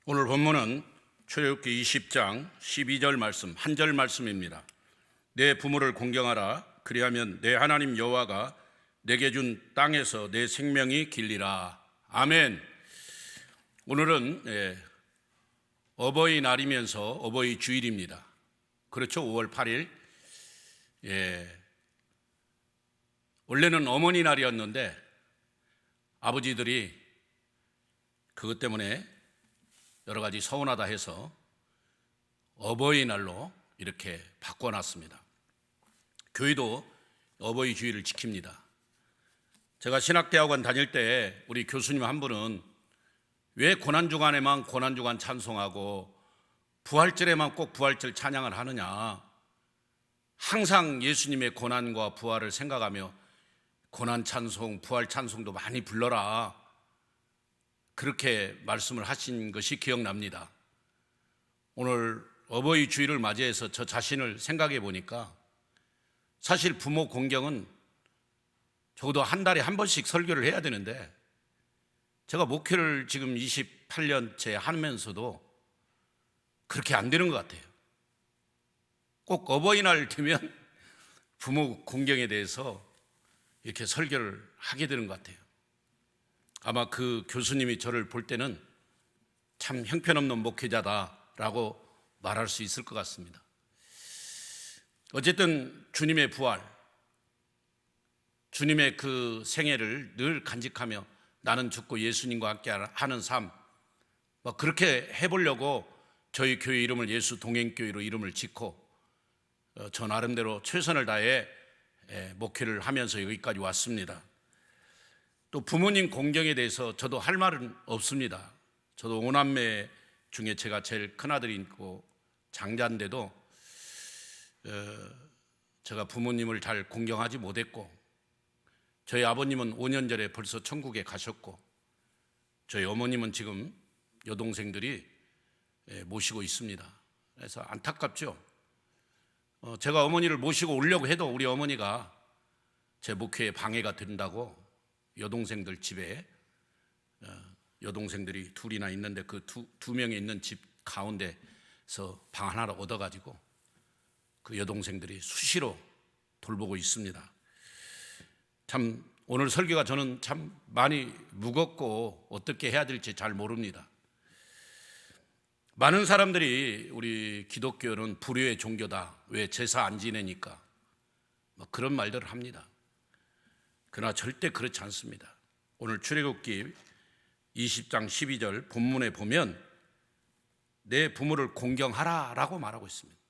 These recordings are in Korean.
오늘 본문은 출애굽기 20장 12절 말씀, 한 절 말씀입니다. 내 부모를 공경하라. 그리하면 내 하나님 여호와가 내게 준 땅에서 내 생명이 길리라. 아멘. 오늘은 어버이날이면서 어버이 주일입니다. 그렇죠. 5월 8일. 원래는 어머니 날이었는데 아버지들이 그것 때문에 여러 가지 서운하다 해서 어버이날로 이렇게 바꿔놨습니다. 교회도 어버이 주일을 지킵니다. 제가 신학대학원 다닐 때 우리 교수님 한 분은 왜 고난주간에만 고난주간 찬송하고 부활절에만 꼭 부활절 찬양을 하느냐, 항상 예수님의 고난과 부활을 생각하며 고난 찬송, 부활 찬송도 많이 불러라, 그렇게 말씀을 하신 것이 기억납니다. 오늘 어버이 주일을 맞이해서 저 자신을 생각해 보니까 사실 부모 공경은 적어도 한 달에 한 번씩 설교를 해야 되는데 제가 목회를 지금 28년째 하면서도 그렇게 안 되는 것 같아요. 꼭 어버이날 되면 부모 공경에 대해서 이렇게 설교를 하게 되는 것 같아요. 아마 그 교수님이 저를 볼 때는 참 형편없는 목회자다라고 말할 수 있을 것 같습니다. 어쨌든 주님의 부활, 주님의 그 생애를 늘 간직하며 나는 죽고 예수님과 함께 하는 삶, 그렇게 해보려고 저희 교회 이름을 예수 동행교회로 이름을 짓고 저 나름대로 최선을 다해 목회를 하면서 여기까지 왔습니다. 또 부모님 공경에 대해서 저도 할 말은 없습니다. 저도 5남매 중에 제가 제일 큰아들이 있고 장자인데도 제가 부모님을 잘 공경하지 못했고, 저희 아버님은 5년 전에 벌써 천국에 가셨고 저희 어머님은 지금 여동생들이 모시고 있습니다. 그래서 안타깝죠. 제가 어머니를 모시고 오려고 해도 우리 어머니가 제 목회에 방해가 된다고 여동생들 집에, 여동생들이 둘이나 있는데 그 두 명이 있는 집 가운데서 방 하나를 얻어가지고 그 여동생들이 수시로 돌보고 있습니다. 참 오늘 설교가 저는 참 많이 무겁고 어떻게 해야 될지 잘 모릅니다. 많은 사람들이 우리 기독교는 불효의 종교다, 왜 제사 안 지내니까, 그런 말들을 합니다. 그러나 절대 그렇지 않습니다. 오늘 출애굽기 20장 12절 본문에 보면 내 부모를 공경하라 라고 말하고 있습니다.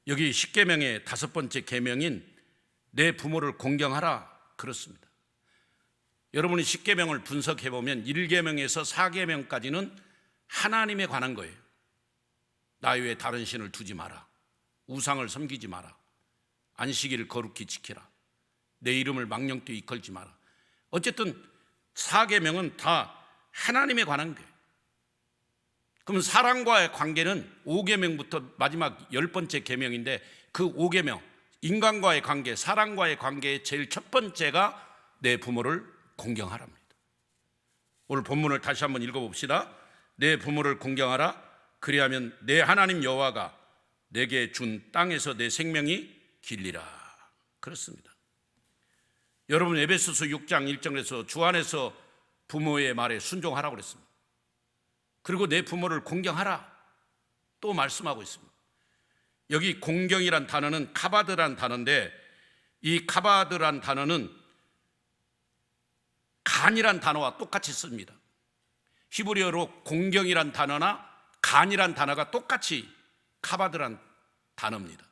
여기 10계명의 5번째 계명인 내 부모를 공경하라 그렇습니다. 여러분이 10계명을 분석해 보면 1계명에서 4계명까지는 하나님에 관한 거예요. 나 외에 다른 신을 두지 마라, 우상을 섬기지 마라, 안식일을 거룩히 지키라, 내 이름을 망령되이 이끌지 마라. 어쨌든 4계명은 다 하나님에 관한 거예요. 그럼 사랑과의 관계는 5계명부터 마지막 10번째 계명인데 그 5계명, 인간과의 관계, 사랑과의 관계의 제일 첫 번째가 내 부모를 공경하랍니다. 오늘 본문을 다시 한번 읽어봅시다. 내 부모를 공경하라. 그리하면 내 하나님 여호와가 내게 준 땅에서 내 생명이 길리라. 그렇습니다. 여러분, 에베소서 6장 1절에서 주 안에서 부모의 말에 순종하라고 그랬습니다. 그리고 내 부모를 공경하라 또 말씀하고 있습니다. 여기 공경이란 단어는 카바드란 단어인데, 이 카바드란 단어는 간이란 단어와 똑같이 씁니다. 히브리어로 공경이란 단어나 간이란 단어가 똑같이 카바드란 단어입니다.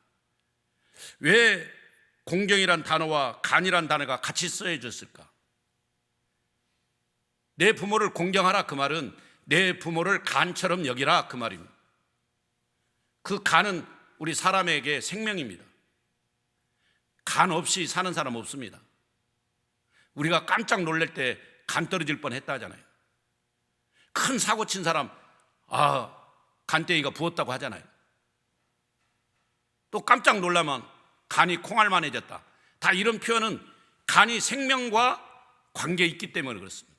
왜 공경이란 단어와 간이란 단어가 같이 쓰여졌을까? 내 부모를 공경하라 그 말은 내 부모를 간처럼 여기라 그 말입니다. 그 간은 우리 사람에게 생명입니다. 간 없이 사는 사람 없습니다. 우리가 깜짝 놀랄 때 간 떨어질 뻔했다 하잖아요. 큰 사고 친 사람, 간땡이가 부었다고 하잖아요. 또 깜짝 놀라면 간이 콩알만해졌다. 다 이런 표현은 간이 생명과 관계에 있기 때문에 그렇습니다.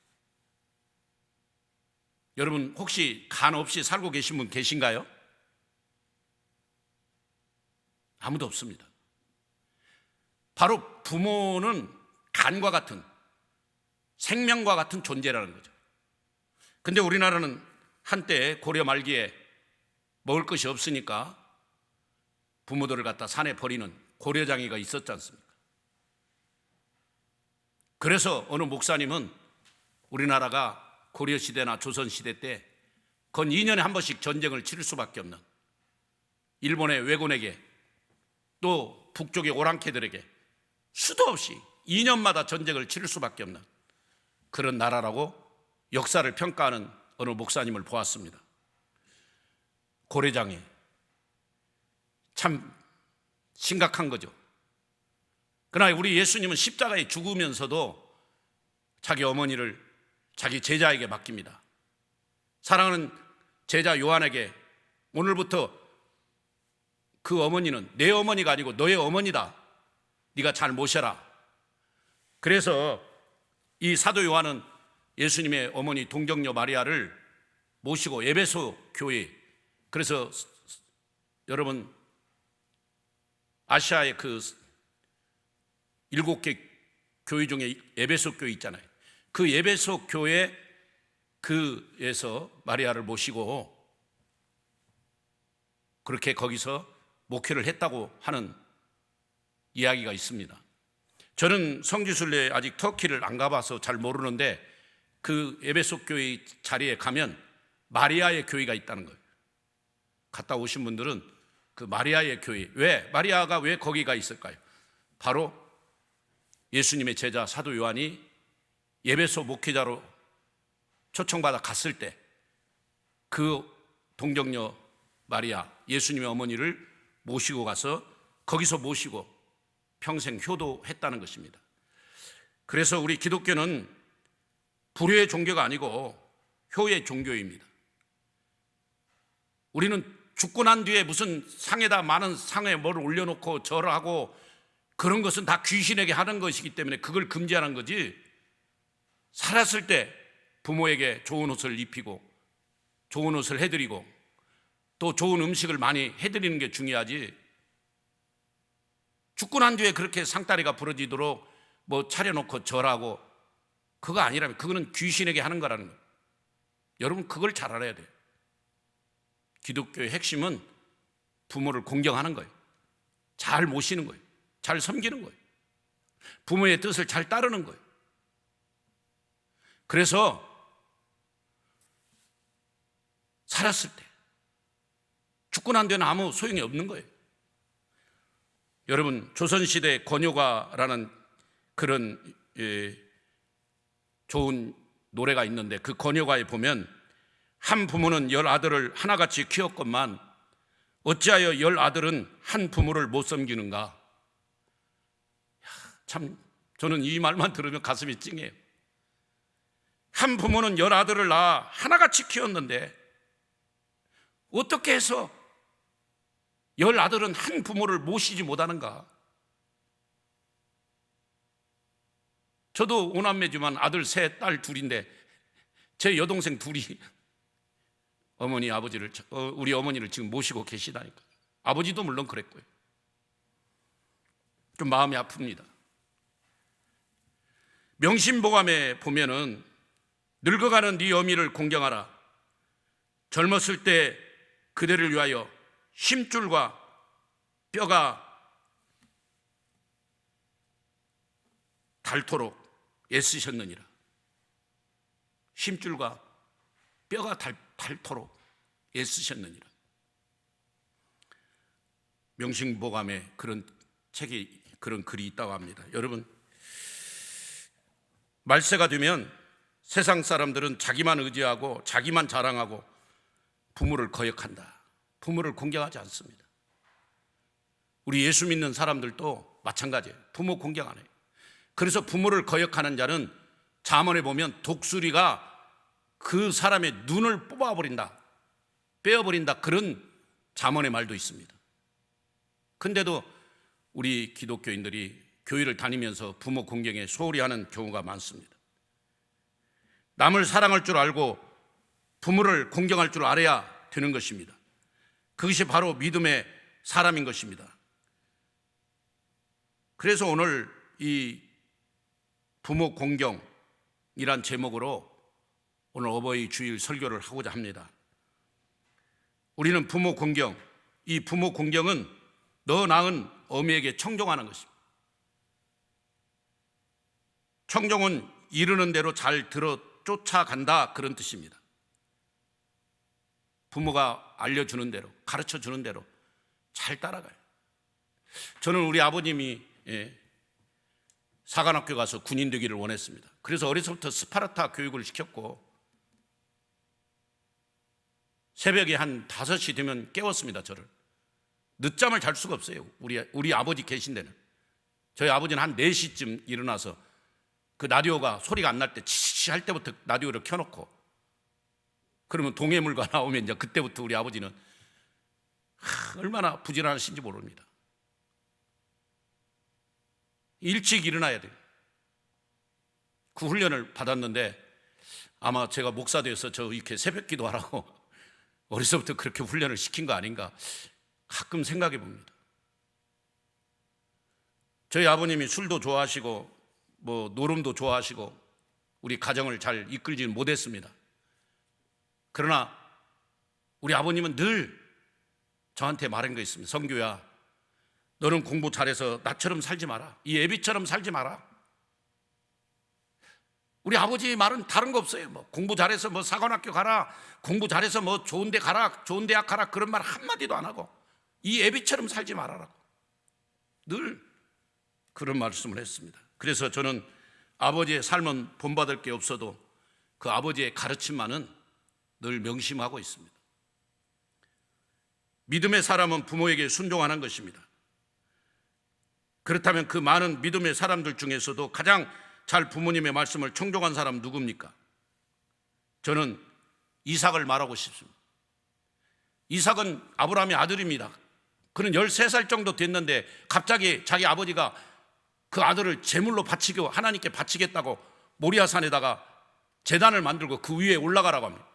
여러분 혹시 간 없이 살고 계신 분 계신가요? 아무도 없습니다. 바로 부모는 간과 같은, 생명과 같은 존재라는 거죠. 근데 우리나라는 한때 고려 말기에 먹을 것이 없으니까 부모들을 갖다 산에 버리는 고려장이가 있었지 않습니까? 그래서 어느 목사님은 우리나라가 고려시대나 조선시대 때 건 2년에 한 번씩 전쟁을 치를 수밖에 없는, 일본의 왜군에게 또 북쪽의 오랑캐들에게 수도 없이 2년마다 전쟁을 치를 수밖에 없는 그런 나라라고 역사를 평가하는 어느 목사님을 보았습니다. 고려장에 참 심각한 거죠. 그러나 우리 예수님은 십자가에 죽으면서도 자기 어머니를 자기 제자에게 맡깁니다. 사랑하는 제자 요한에게 오늘부터 그 어머니는 내 어머니가 아니고 너의 어머니다. 네가 잘 모셔라. 그래서 이 사도 요한은 예수님의 어머니 동정녀 마리아를 모시고 에베소 교회, 그래서 여러분 아시아의 그 7개 교회 중에 에베소 교회 있잖아요. 그 에베소 교회 그에서 마리아를 모시고 그렇게 거기서 목회를 했다고 하는 이야기가 있습니다. 저는 성지순례 아직 터키를 안 가봐서 잘 모르는데 그 에베소 교회 자리에 가면 마리아의 교회가 있다는 거예요. 갔다 오신 분들은 그 마리아의 교회, 왜 마리아가 왜 거기가 있을까요? 바로 예수님의 제자 사도 요한이 에베소 목회자로 초청받아 갔을 때 그 동정녀 마리아, 예수님의 어머니를 모시고 가서 거기서 모시고 평생 효도했다는 것입니다. 그래서 우리 기독교는 불효의 종교가 아니고 효의 종교입니다. 우리는 죽고 난 뒤에 무슨 상에다 많은 상에 뭘 올려놓고 절하고 그런 것은 다 귀신에게 하는 것이기 때문에 그걸 금지하는 거지, 살았을 때 부모에게 좋은 옷을 입히고 좋은 옷을 해드리고 또 좋은 음식을 많이 해드리는 게 중요하지, 죽고 난 뒤에 그렇게 상다리가 부러지도록 뭐 차려놓고 절하고 그거 아니라면 그거는 귀신에게 하는 거라는 거예요. 여러분 그걸 잘 알아야 돼요. 기독교의 핵심은 부모를 공경하는 거예요. 잘 모시는 거예요. 잘 섬기는 거예요. 부모의 뜻을 잘 따르는 거예요. 그래서 살았을 때 죽고 난 뒤에는 아무 소용이 없는 거예요. 여러분 조선시대 권효가라는 그런 좋은 노래가 있는데 그 권효가에 보면 한 부모는 10아들을 하나같이 키웠건만 어찌하여 10아들은 한 부모를 못 섬기는가. 참 저는 이 말만 들으면 가슴이 찡해요. 한 부모는 10아들을 낳아 하나같이 키웠는데 어떻게 해서 10아들은 한 부모를 모시지 못하는가. 저도 5남매지만 아들 3, 딸 2인데 제 여동생 2이 어머니 아버지를 우리 어머니를 지금 모시고 계시다니까. 아버지도 물론 그랬고요. 좀 마음이 아픕니다. 명심보감에 보면은 늙어가는 네 어미를 공경하라. 젊었을 때 그대를 위하여 힘줄과 뼈가 닳도록 애쓰셨느니라. 힘줄과 뼈가 닳도록 애쓰셨느니라. 명심보감에 그런 책이, 그런 글이 있다고 합니다. 여러분 말세가 되면 세상 사람들은 자기만 의지하고 자기만 자랑하고 부모를 거역한다. 부모를 공경하지 않습니다. 우리 예수 믿는 사람들도 마찬가지예요. 부모 공경 안 해요. 그래서 부모를 거역하는 자는 잠언에 보면 독수리가 그 사람의 눈을 뽑아버린다, 빼어버린다, 그런 잠언의 말도 있습니다. 근데도 우리 기독교인들이 교회를 다니면서 부모 공경에 소홀히 하는 경우가 많습니다. 남을 사랑할 줄 알고 부모를 공경할 줄 알아야 되는 것입니다. 그것이 바로 믿음의 사람인 것입니다. 그래서 오늘 이 부모 공경이란 제목으로 오늘 어버이 주일 설교를 하고자 합니다. 우리는 부모 공경, 이 부모 공경은 너 낳은 어미에게 청종하는 것입니다. 청종은 이르는 대로 잘 들어 쫓아간다, 그런 뜻입니다. 부모가 알려주는 대로, 가르쳐주는 대로 잘 따라가요. 저는 우리 아버님이 사관학교 가서 군인 되기를 원했습니다. 그래서 어려서부터 스파르타 교육을 시켰고 새벽에 한 5시 되면 깨웠습니다. 저를. 늦잠을 잘 수가 없어요. 우리 아버지 계신 데는. 저희 아버지는 한 4시쯤 일어나서 그 라디오가 소리가 안 날 때 치치 할 때부터 라디오를 켜놓고, 그러면 동해물가 나오면 이제 그때부터 우리 아버지는 얼마나 부지런하신지 모릅니다. 일찍 일어나야 돼요. 그 훈련을 받았는데 아마 제가 목사 되어서 저 이렇게 새벽 기도하라고 어려서부터 그렇게 훈련을 시킨 거 아닌가 가끔 생각해 봅니다. 저희 아버님이 술도 좋아하시고 노름도 좋아하시고 우리 가정을 잘 이끌지는 못했습니다. 그러나 우리 아버님은 늘 저한테 말한 거 있습니다. 성규야, 너는 공부 잘해서 나처럼 살지 마라. 이 애비처럼 살지 마라. 우리 아버지 말은 다른 거 없어요. 공부 잘해서 사관학교 가라, 공부 잘해서 좋은 데 가라, 좋은 대학 가라, 그런 말 한마디도 안 하고 이 애비처럼 살지 말아라고 늘 그런 말씀을 했습니다. 그래서 저는 아버지의 삶은 본받을 게 없어도 그 아버지의 가르침만은 늘 명심하고 있습니다. 믿음의 사람은 부모에게 순종하는 것입니다. 그렇다면 그 많은 믿음의 사람들 중에서도 가장 잘 부모님의 말씀을 청종한 사람 누굽니까? 저는 이삭을 말하고 싶습니다. 이삭은 아브라함의 아들입니다. 그는 13살 정도 됐는데 갑자기 자기 아버지가 그 아들을 제물로 바치고 하나님께 바치겠다고 모리아산에다가 제단을 만들고 그 위에 올라가라고 합니다.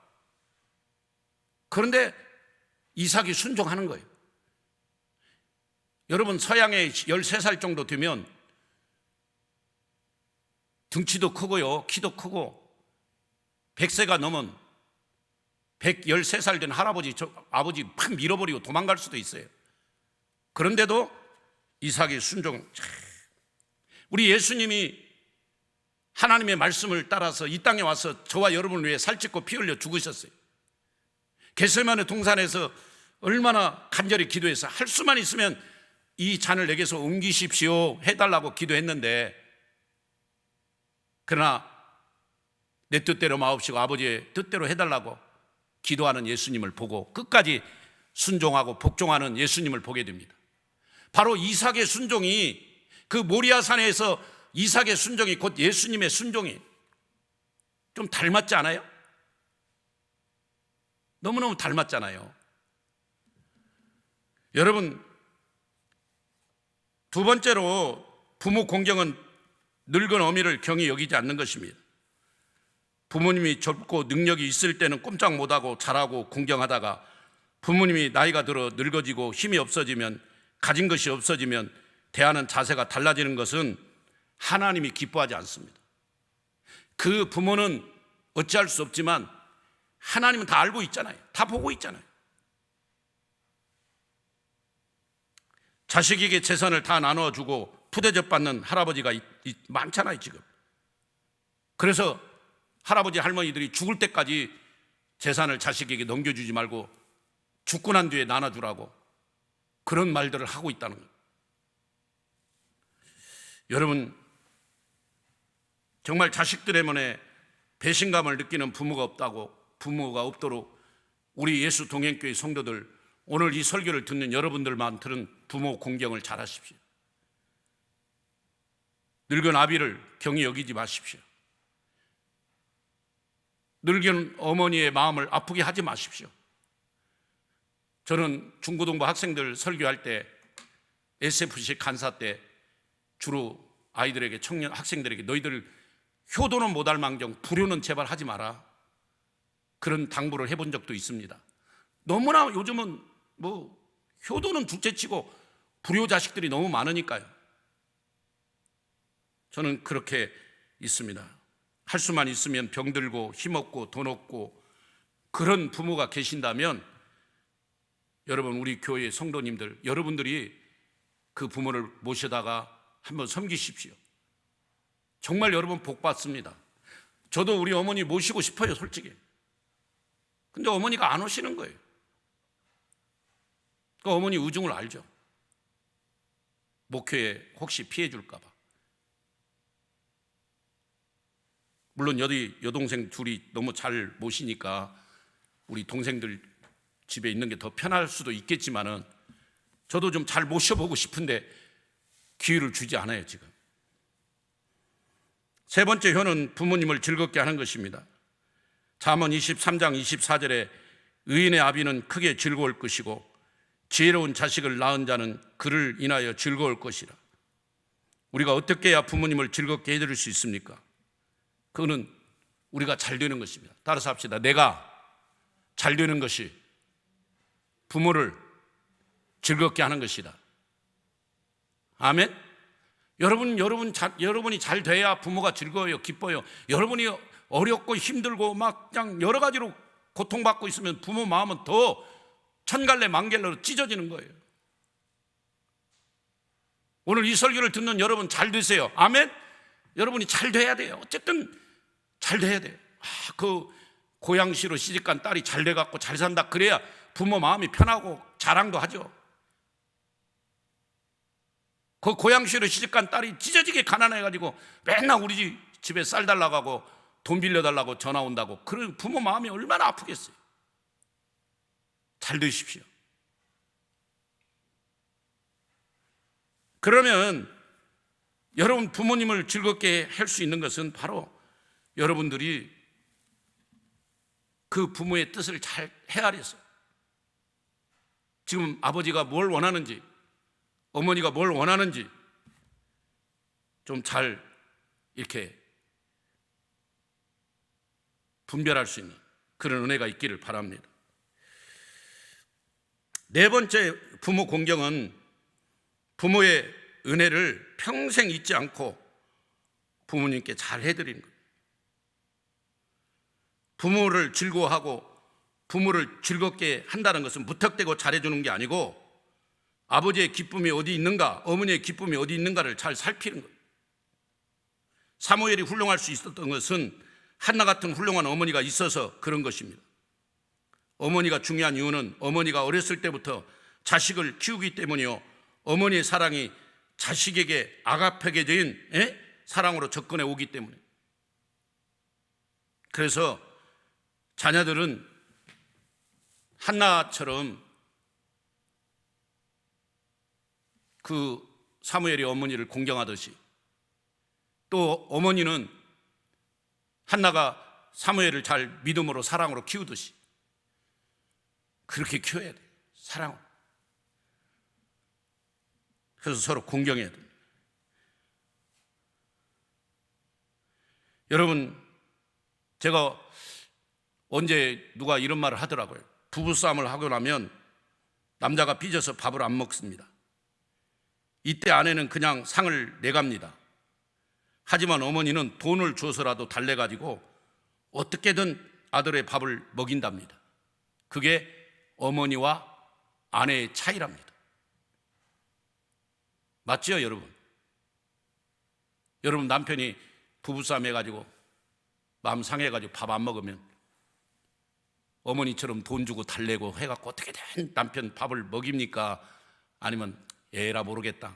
그런데 이삭이 순종하는 거예요. 여러분, 서양에 13살 정도 되면 등치도 크고요, 키도 크고 100세가 넘은 113살 된 할아버지, 아버지 팍 밀어버리고 도망갈 수도 있어요. 그런데도 이삭이 순종. 우리 예수님이 하나님의 말씀을 따라서 이 땅에 와서 저와 여러분을 위해 살찌고 피 흘려 죽으셨어요. 겟세마네 동산에서 얼마나 간절히 기도해서 할 수만 있으면 이 잔을 내게서 옮기십시오 해달라고 기도했는데, 그러나 내 뜻대로 마옵시고 아버지의 뜻대로 해달라고 기도하는 예수님을 보고 끝까지 순종하고 복종하는 예수님을 보게 됩니다. 바로 이삭의 순종이, 그 모리아산에서 이삭의 순종이 곧 예수님의 순종이 좀 닮았지 않아요? 너무너무 닮았잖아요. 여러분, 두 번째로 부모 공경은 늙은 어미를 경히 여기지 않는 것입니다. 부모님이 젊고 능력이 있을 때는 꼼짝 못하고 잘하고 공경하다가 부모님이 나이가 들어 늙어지고 힘이 없어지면, 가진 것이 없어지면 대하는 자세가 달라지는 것은 하나님이 기뻐하지 않습니다. 그 부모는 어찌할 수 없지만 하나님은 다 알고 있잖아요. 다 보고 있잖아요. 자식에게 재산을 다 나눠주고 푸대접 받는 할아버지가 많잖아요, 지금. 그래서 할아버지 할머니들이 죽을 때까지 재산을 자식에게 넘겨주지 말고 죽고 난 뒤에 나눠주라고 그런 말들을 하고 있다는 거예요. 여러분, 정말 자식들 때문에 배신감을 느끼는 부모가 없도록 우리 예수 동행교회 성도들, 오늘 이 설교를 듣는 여러분들만들은 부모 공경을 잘 하십시오. 늙은 아비를 경히 여기지 마십시오. 늙은 어머니의 마음을 아프게 하지 마십시오. 저는 중고등부 학생들 설교할 때, SFC 간사 때 주로 아이들에게, 학생들에게 너희들 효도는 못할 망정 불효는 제발 하지 마라. 그런 당부를 해본 적도 있습니다. 너무나 요즘은 효도는 둘째치고 불효 자식들이 너무 많으니까요. 저는 그렇게 있습니다. 할 수만 있으면 병들고 힘없고 돈 없고 그런 부모가 계신다면 여러분, 우리 교회 성도님들, 여러분들이 그 부모를 모셔다가 한번 섬기십시오. 정말 여러분 복 받습니다. 저도 우리 어머니 모시고 싶어요, 솔직히. 근데 어머니가 안 오시는 거예요. 그 어머니 우중을 알죠. 목회에 혹시 피해 줄까 봐. 물론 여동생 둘이 너무 잘 모시니까 우리 동생들 집에 있는 게 더 편할 수도 있겠지만은 저도 좀 잘 모셔보고 싶은데 기회를 주지 않아요, 지금. 세 번째 효는 부모님을 즐겁게 하는 것입니다. 잠언 23장 24절에 의인의 아비는 크게 즐거울 것이고 지혜로운 자식을 낳은 자는 그를 인하여 즐거울 것이라. 우리가 어떻게 해야 부모님을 즐겁게 해드릴 수 있습니까? 그거는 우리가 잘 되는 것입니다. 따라서 합시다. 내가 잘 되는 것이 부모를 즐겁게 하는 것이다. 아멘. 여러분이 잘 돼야 부모가 즐거워요, 기뻐요. 여러분이 어렵고 힘들고 막 그냥 여러 가지로 고통받고 있으면 부모 마음은 더 천갈래 만갈래로 찢어지는 거예요. 오늘 이 설교를 듣는 여러분 잘 되세요. 아멘. 여러분이 잘 돼야 돼요. 어쨌든 잘 돼야 돼요. 그 고양시로 시집간 딸이 잘 돼갖고 잘 산다, 그래야 부모 마음이 편하고 자랑도 하죠. 그 고양시로 시집간 딸이 찢어지게 가난해가지고 맨날 우리 집에 쌀 달라고 하고 돈 빌려달라고 전화 온다고, 그런 부모 마음이 얼마나 아프겠어요. 잘 되십시오. 그러면 여러분 부모님을 즐겁게 할 수 있는 것은 바로 여러분들이 그 부모의 뜻을 잘 헤아려서 지금 아버지가 뭘 원하는지, 어머니가 뭘 원하는지 좀 잘 이렇게 분별할 수 있는 그런 은혜가 있기를 바랍니다. 네 번째 부모 공경은 부모의 은혜를 평생 잊지 않고 부모님께 잘 해드리는 거예요. 부모를 즐거워하고 부모를 즐겁게 한다는 것은 무턱대고 잘해주는 게 아니고 아버지의 기쁨이 어디 있는가, 어머니의 기쁨이 어디 있는가를 잘 살피는 거예요. 사무엘이 훌륭할 수 있었던 것은 한나 같은 훌륭한 어머니가 있어서 그런 것입니다. 어머니가 중요한 이유는 어머니가 어렸을 때부터 자식을 키우기 때문이요, 어머니의 사랑이 자식에게 아가페게적인 사랑으로 접근해 오기 때문에. 그래서 자녀들은 한나처럼 그 사무엘이 어머니를 공경하듯이, 또 어머니는 한나가 사무엘을 잘 믿음으로 사랑으로 키우듯이 그렇게 키워야 돼요. 사랑으로. 그래서 서로 공경해야 됩니다. 여러분, 제가 언제 누가 이런 말을 하더라고요. 부부싸움을 하고 나면 남자가 삐져서 밥을 안 먹습니다. 이때 아내는 그냥 상을 내갑니다. 하지만 어머니는 돈을 줘서라도 달래가지고 어떻게든 아들의 밥을 먹인답니다. 그게 어머니와 아내의 차이랍니다. 맞죠, 여러분? 여러분 남편이 부부싸움 해가지고 마음 상해가지고 밥 안 먹으면 어머니처럼 돈 주고 달래고 해갖고 어떻게 된 남편 밥을 먹입니까? 아니면 에라 모르겠다,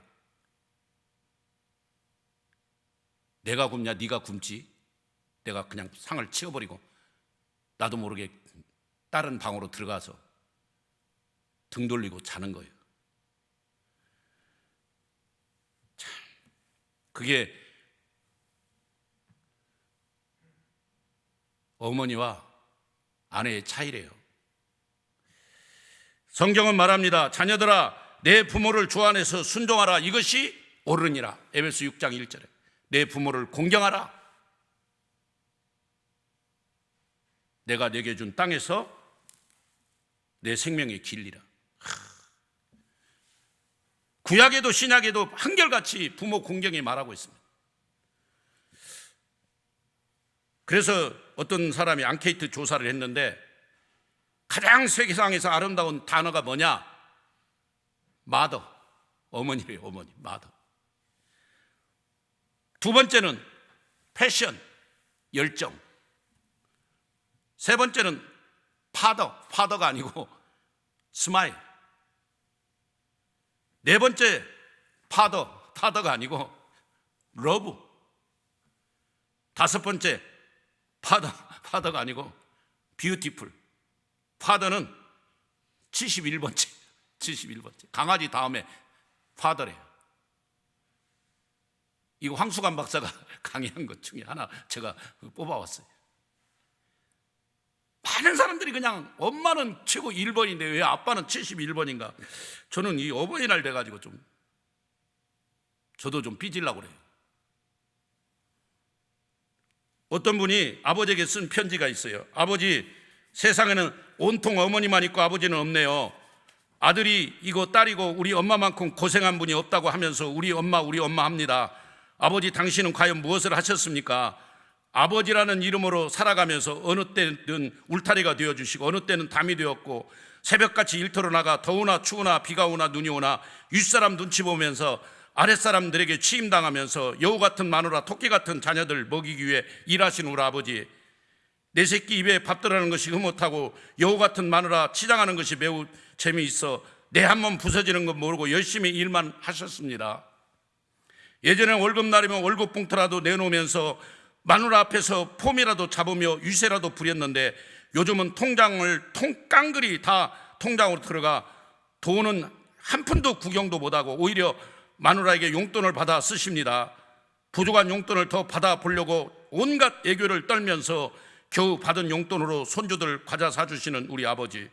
내가 굶냐 네가 굶지, 내가 그냥 상을 치워버리고 나도 모르게 다른 방으로 들어가서 등 돌리고 자는 거예요. 참, 그게 어머니와 아내의 차이래요. 성경은 말합니다. 자녀들아, 내 부모를 주 안에서 순종하라. 이것이 옳으니라. 에베소 6장 1절에 내 부모를 공경하라. 내가 내게 준 땅에서 내 생명의 길리라. 구약에도 신약에도 한결같이 부모 공경에 말하고 있습니다. 그래서 어떤 사람이 앙케이트 조사를 했는데 가장 세계상에서 아름다운 단어가 뭐냐? 마더, 어머니래요. 어머니, 마더. 두 번째는 패션, 열정. 세 번째는 파더가 아니고 스마일. 네 번째 파더가 아니고 러브. 다섯 번째 파더가 아니고 뷰티풀. 파더는 71번째. 강아지 다음에 파더래요. 이거 황수관 박사가 강의한 것 중에 하나 제가 뽑아왔어요. 많은 사람들이 그냥 엄마는 최고 1번인데 왜 아빠는 71번인가? 저는 이 어버이날 돼가지고 저도 좀 삐지려고 그래요. 어떤 분이 아버지에게 쓴 편지가 있어요. 아버지, 세상에는 온통 어머니만 있고 아버지는 없네요. 아들이 이고 딸이고 우리 엄마만큼 고생한 분이 없다고 하면서 우리 엄마 합니다. 아버지, 당신은 과연 무엇을 하셨습니까? 아버지라는 이름으로 살아가면서 어느 때는 울타리가 되어주시고 어느 때는 담이 되었고 새벽같이 일터로 나가 더우나 추우나 비가 오나 눈이 오나 윗사람 눈치 보면서 아랫사람들에게 취임당하면서 여우 같은 마누라 토끼 같은 자녀들 먹이기 위해 일하시는 우리 아버지, 내 새끼 입에 밥 들어가는 것이 흐뭇하고 여우 같은 마누라 치장하는 것이 매우 재미있어 내 한 몸 부서지는 건 모르고 열심히 일만 하셨습니다. 예전에 월급날이면 월급 봉투라도 내놓으면서 마누라 앞에서 폼이라도 잡으며 유세라도 부렸는데 요즘은 통장을 깡그리 다 통장으로 들어가 돈은 한 푼도 구경도 못하고 오히려 마누라에게 용돈을 받아 쓰십니다. 부족한 용돈을 더 받아보려고 온갖 애교를 떨면서 겨우 받은 용돈으로 손주들 과자 사주시는 우리 아버지,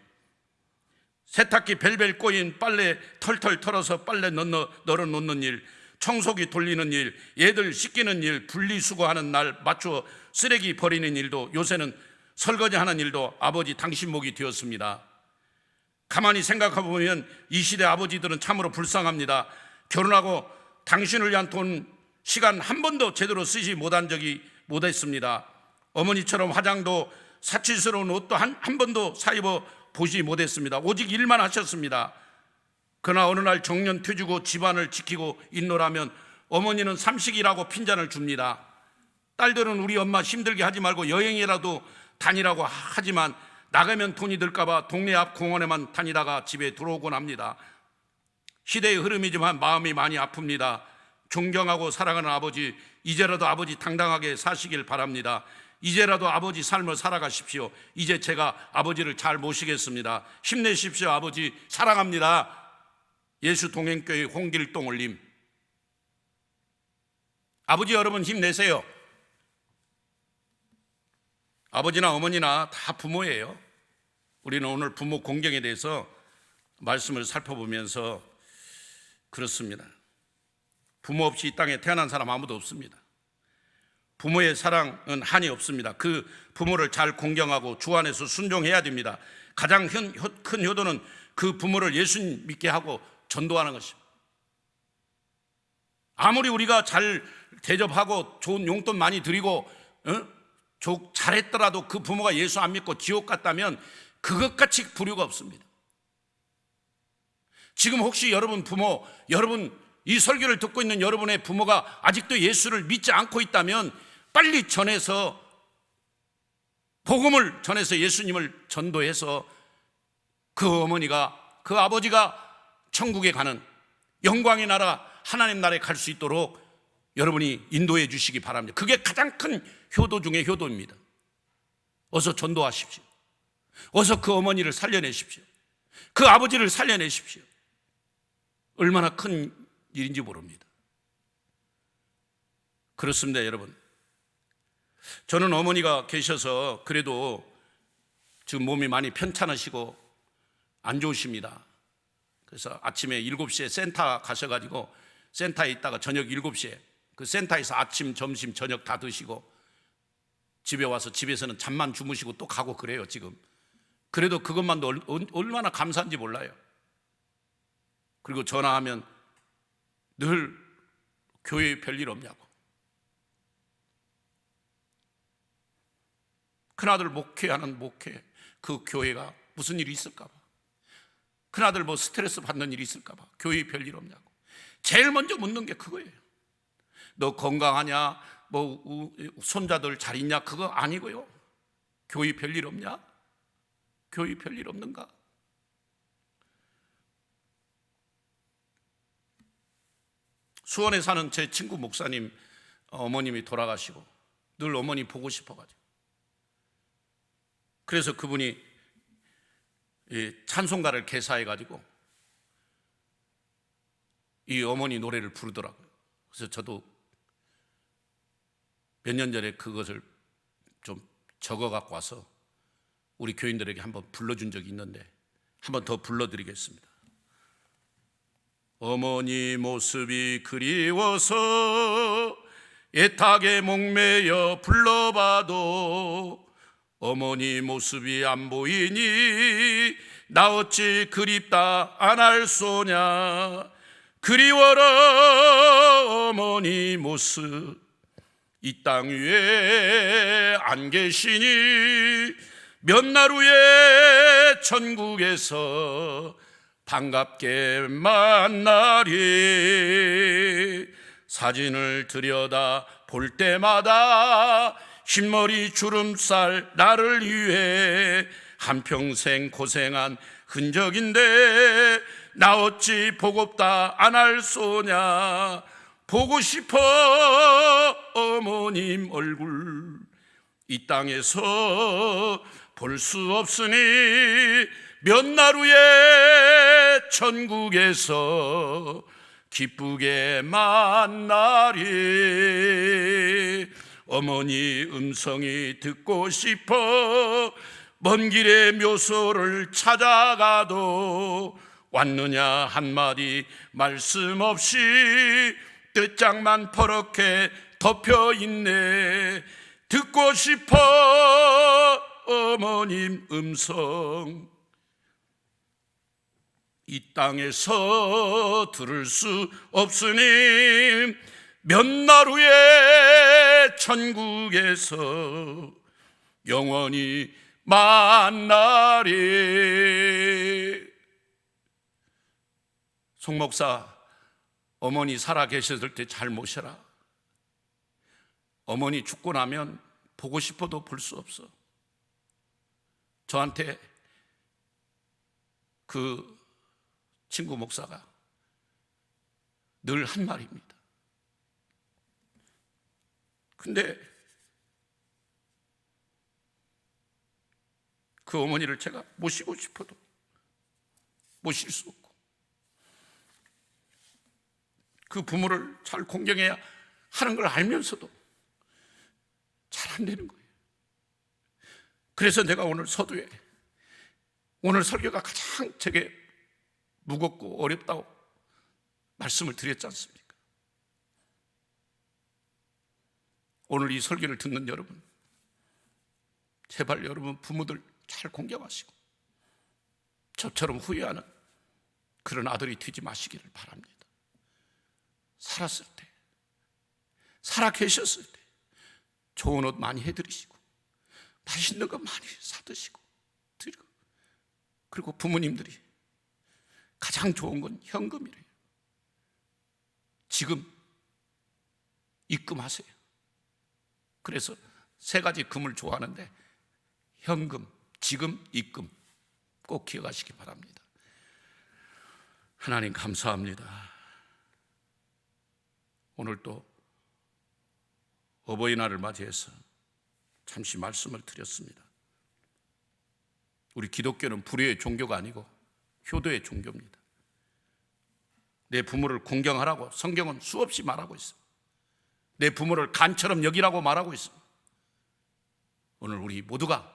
세탁기 벨벨 꼬인 빨래 털털 털어서 빨래 널어 놓는 일, 청소기 돌리는 일, 애들 씻기는 일, 분리수거하는 날 맞춰 쓰레기 버리는 일도, 요새는 설거지하는 일도 아버지 당신 몫이 되었습니다. 가만히 생각해보면 이 시대 아버지들은 참으로 불쌍합니다. 결혼하고 당신을 위한 돈, 시간 한 번도 제대로 쓰지 못했습니다. 어머니처럼 화장도 사치스러운 옷도 한 번도 사입어 보지 못했습니다. 오직 일만 하셨습니다. 그러나 어느 날 정년퇴직고 집안을 지키고 있노라면 어머니는 삼식이라고 핀잔을 줍니다. 딸들은 우리 엄마 힘들게 하지 말고 여행이라도 다니라고 하지만 나가면 돈이 들까봐 동네 앞 공원에만 다니다가 집에 들어오곤 합니다. 시대의 흐름이지만 마음이 많이 아픕니다. 존경하고 사랑하는 아버지, 이제라도 아버지 당당하게 사시길 바랍니다. 이제라도 아버지 삶을 살아가십시오. 이제 제가 아버지를 잘 모시겠습니다. 힘내십시오. 아버지 사랑합니다. 예수 동행교회 홍길동 올림. 아버지 여러분 힘내세요. 아버지나 어머니나 다 부모예요. 우리는 오늘 부모 공경에 대해서 말씀을 살펴보면서 그렇습니다. 부모 없이 이 땅에 태어난 사람 아무도 없습니다. 부모의 사랑은 한이 없습니다. 그 부모를 잘 공경하고 주 안에서 순종해야 됩니다. 가장 큰 효도는 그 부모를 예수님 믿게 하고 전도하는 것입니다. 아무리 우리가 잘 대접하고 좋은 용돈 많이 드리고 잘했더라도 그 부모가 예수 안 믿고 지옥 갔다면 그것같이 불효가 없습니다. 지금 혹시 여러분 부모, 여러분 이 설교를 듣고 있는 여러분의 부모가 아직도 예수를 믿지 않고 있다면 빨리 전해서 복음을 전해서 예수님을 전도해서 그 어머니가, 그 아버지가 천국에 가는 영광의 나라, 하나님 나라에 갈 수 있도록 여러분이 인도해 주시기 바랍니다. 그게 가장 큰 효도 중의 효도입니다. 어서 전도하십시오. 어서 그 어머니를 살려내십시오. 그 아버지를 살려내십시오. 얼마나 큰 일인지 모릅니다. 그렇습니다, 여러분. 저는 어머니가 계셔서 그래도 지금 몸이 많이 편찮으시고 안 좋으십니다. 그래서 아침에 7시에 센터 가셔가지고 센터에 있다가 저녁 7시에 그 센터에서 아침, 점심, 저녁 다 드시고 집에 와서 집에서는 잠만 주무시고 또 가고 그래요 지금. 그래도 그것만도 얼마나 감사한지 몰라요. 그리고 전화하면 늘 교회에 별일 없냐고. 큰아들 목회하는 목회, 그 교회가 무슨 일이 있을까 봐, 큰아들 뭐 스트레스 받는 일이 있을까 봐 교회에 별일 없냐고. 제일 먼저 묻는 게 그거예요. 너 건강하냐, 뭐 손자들 잘 있냐, 그거 아니고요. 교회 별일 없냐? 교회 별일 없는가? 수원에 사는 제 친구 목사님 어머님이 돌아가시고 늘 어머니 보고 싶어가지고, 그래서 그분이 찬송가를 개사해가지고 이 어머니 노래를 부르더라고요. 그래서 저도 몇 년 전에 그것을 좀 적어 갖고 와서 우리 교인들에게 한번 불러준 적이 있는데 한번 더 불러드리겠습니다. 어머니 모습이 그리워서 애타게 목매여 불러봐도 어머니 모습이 안 보이니 나 어찌 그립다 안 할 소냐. 그리워라 어머니 모습 이 땅 위에 안 계시니 몇 날 후에 천국에서 반갑게 만나리. 사진을 들여다 볼 때마다 흰머리 주름살 나를 위해 한평생 고생한 흔적인데 나 어찌 보고싶다 안 할 소냐. 보고 싶어 어머님 얼굴 이 땅에서 볼 수 없으니 몇 날 후에 천국에서 기쁘게 만나리. 어머니 음성이 듣고 싶어 먼 길의 묘소를 찾아가도 왔느냐 한마디 말씀 없이 뜻장만 퍼렇게 덮여있네. 듣고 싶어 어머님 음성 이 땅에서 들을 수 없으니 몇 날 후에 천국에서 영원히 만나리. 송 목사, 어머니 살아 계셨을 때 잘 모셔라. 어머니 죽고 나면 보고 싶어도 볼 수 없어. 저한테 그 친구 목사가 늘 한 말입니다. 근데 그 어머니를 제가 모시고 싶어도 모실 수 없고 그 부모를 잘 공경해야 하는 걸 알면서도 잘 안 되는 거예요. 그래서 내가 오늘 서두에 오늘 설교가 가장 제게 무겁고 어렵다고 말씀을 드렸지 않습니까? 오늘 이 설교를 듣는 여러분, 제발 여러분 부모들 잘 공경하시고 저처럼 후회하는 그런 아들이 되지 마시기를 바랍니다. 살았을 때, 살아 계셨을 때 좋은 옷 많이 해드리시고 맛있는 거 많이 사드시고 드리고, 그리고 부모님들이 가장 좋은 건 현금이래요. 지금 입금하세요. 그래서 세 가지 금을 좋아하는데 현금, 지금, 입금 꼭 기억하시기 바랍니다. 하나님 감사합니다. 오늘 또 어버이날을 맞이해서 잠시 말씀을 드렸습니다. 우리 기독교는 불의의 종교가 아니고 효도의 종교입니다. 내 부모를 공경하라고 성경은 수없이 말하고 있습니다. 내 부모를 간처럼 여기라고 말하고 있습니다. 오늘 우리 모두가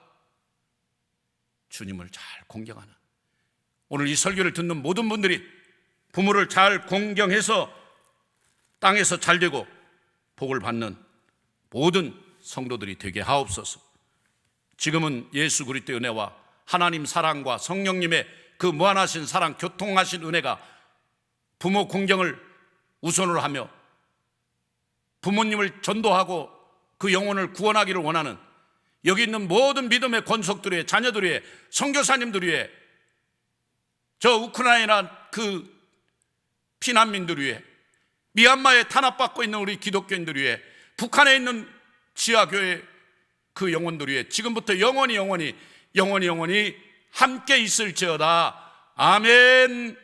주님을 잘 공경하는, 오늘 이 설교를 듣는 모든 분들이 부모를 잘 공경해서 땅에서 잘 되고 복을 받는 모든 성도들이 되게 하옵소서. 지금은 예수 그리스도의 은혜와 하나님 사랑과 성령님의 그 무한하신 사랑, 교통하신 은혜가 부모 공경을 우선으로 하며 부모님을 전도하고 그 영혼을 구원하기를 원하는 여기 있는 모든 믿음의 권속들 위에, 자녀들 위에, 선교사님들 위에, 저 우크라이나 그 피난민들 위에, 미얀마에 탄압받고 있는 우리 기독교인들 위에, 북한에 있는 지하교회 그 영혼들 위에 지금부터 영원히 함께 있을지어다. 아멘.